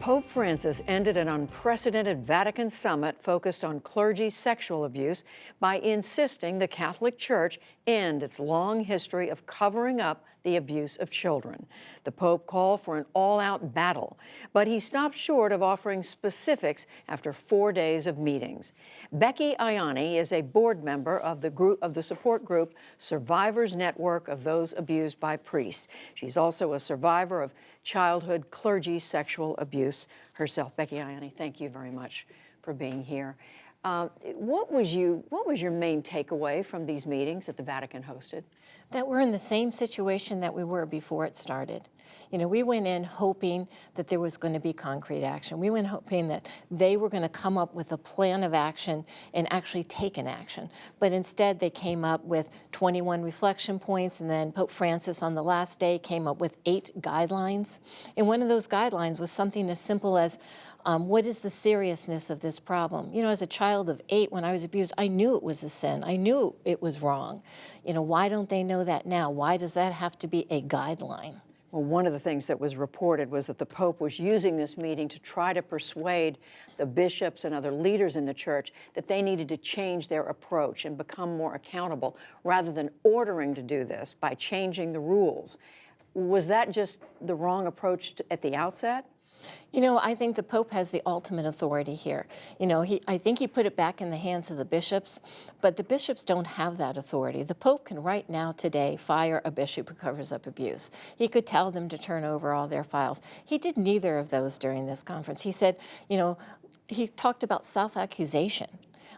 Pope Francis ended an unprecedented Vatican summit focused on clergy sexual abuse by insisting the Catholic Church end its long history of covering up the abuse of children. The Pope called for an all-out battle, but he stopped short of offering specifics after 4 days of meetings. Becky Ayani is a board member of the support group Survivors Network of Those Abused by Priests. She's also a survivor of childhood clergy sexual abuse herself. Becky Ayani, thank you very much for being here. What was your main takeaway from these meetings that the Vatican hosted? That we're in the same situation that we were before it started. You know, we went in hoping that there was going to be concrete action. We went hoping that they were going to come up with a plan of action and actually take an action. But instead, they came up with 21 reflection points, and then Pope Francis on the last day came up with 8 guidelines. And one of those guidelines was something as simple as, what is the seriousness of this problem? You know, as a child of 8, when I was abused, I knew it was a sin. I knew it was wrong. You know, why don't they know that now? Why does that have to be a guideline? Well, one of the things that was reported was that the Pope was using this meeting to try to persuade the bishops and other leaders in the church that they needed to change their approach and become more accountable, rather than ordering to do this by changing the rules. Was that just the wrong approach at the outset? You know, I think the Pope has the ultimate authority here. You know, I think he put it back in the hands of the bishops, but the bishops don't have that authority. The Pope can right now, today, fire a bishop who covers up abuse. He could tell them to turn over all their files. He did neither of those during this conference. He said, you know, he talked about self-accusation,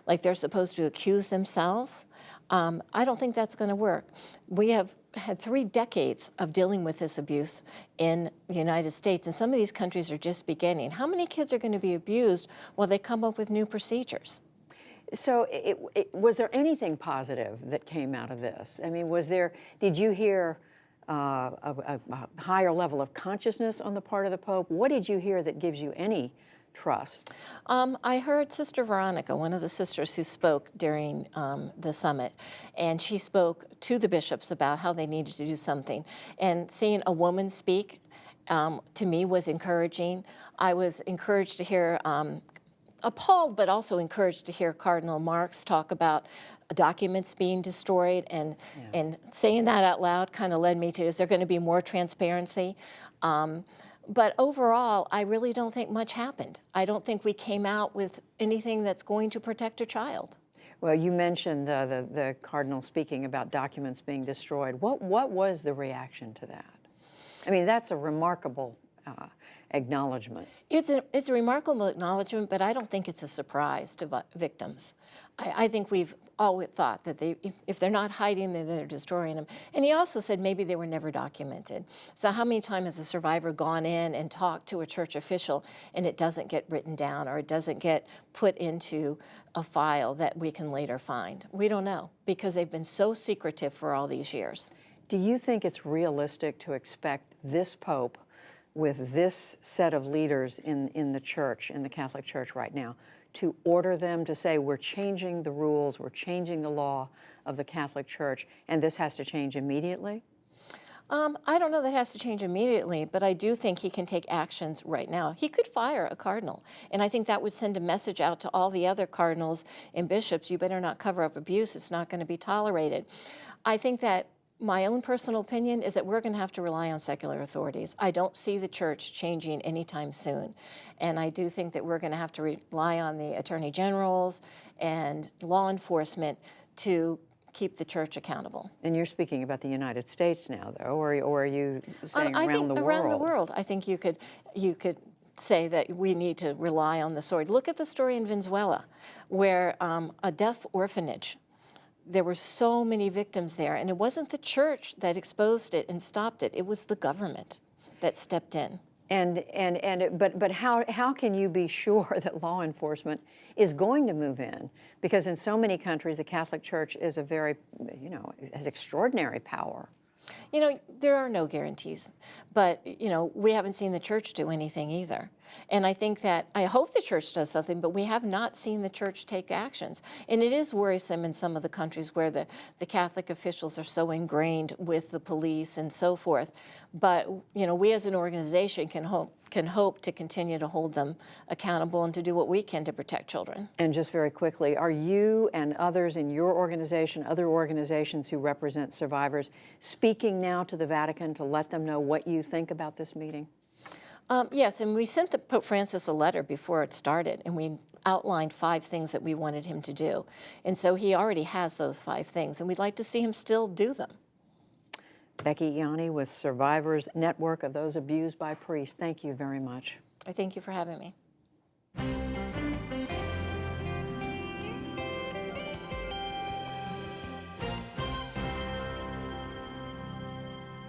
like they're supposed to accuse themselves. I don't think that's going to work. We have had 3 decades of dealing with this abuse in the United States, and some of these countries are just beginning. How many kids are going to be abused while they come up with new procedures? So was there anything positive that came out of this? I mean, did you hear a higher level of consciousness on the part of the Pope? What did you hear that gives you any trust? I heard Sister Veronica, one of the sisters who spoke during the summit, and she spoke to the bishops about how they needed to do something. And seeing a woman speak, to me, was encouraging. I was encouraged to hear, appalled, but also encouraged to hear Cardinal Marx talk about documents being destroyed, and saying that out loud kind of led me to, is there going to be more transparency? But overall, I really don't think much happened. I don't think we came out with anything that's going to protect a child. Well, you mentioned the Cardinal speaking about documents being destroyed. What was the reaction to that? I mean, that's a remarkable acknowledgement. It's a remarkable acknowledgement, but I don't think it's a surprise to victims. I think we've always thought that if they're not hiding, then they're destroying them. And he also said maybe they were never documented. So how many times has a survivor gone in and talked to a church official and it doesn't get written down, or it doesn't get put into a file that we can later find? We don't know, because they've been so secretive for all these years. Do you think it's realistic to expect this Pope, with this set of leaders in the church, in the Catholic Church right now, to order them to say, we're changing the rules, we're changing the law of the Catholic Church, and this has to change immediately? I don't know that it has to change immediately, but I do think he can take actions right now. He could fire a cardinal, and I think that would send a message out to all the other cardinals and bishops: you better not cover up abuse, it's not going to be tolerated. I think that my own personal opinion is that we're going to have to rely on secular authorities. I don't see the church changing anytime soon. And I do think that we're going to have to rely on the attorney generals and law enforcement to keep the church accountable. And you're speaking about the United States now, though, or are you saying I around think the world? Around the world. I think you could say that we need to rely on the sword. Look at the story in Venezuela, where a deaf orphanage, there were so many victims there, and it wasn't the church that exposed it and stopped it. It was the government that stepped in. But how can you be sure that law enforcement is going to move in? Because in so many countries, the Catholic Church is has extraordinary power. You know, there are no guarantees, but, you know, we haven't seen the church do anything either. And I think that, I hope the church does something, but we have not seen the church take actions. And it is worrisome in some of the countries where the Catholic officials are so ingrained with the police and so forth. But, you know, we as an organization can can hope to continue to hold them accountable and to do what we can to protect children. And just very quickly, are you and others in your organization, other organizations who represent survivors, speaking now to the Vatican to let them know what you think about this meeting? Yes, and we sent Pope Francis a letter before it started, and we outlined 5 things that we wanted him to do. And so he already has those 5 things, and we'd like to see him still do them. Becky Yanni with Survivors Network of Those Abused by Priests. Thank you very much. I thank you for having me.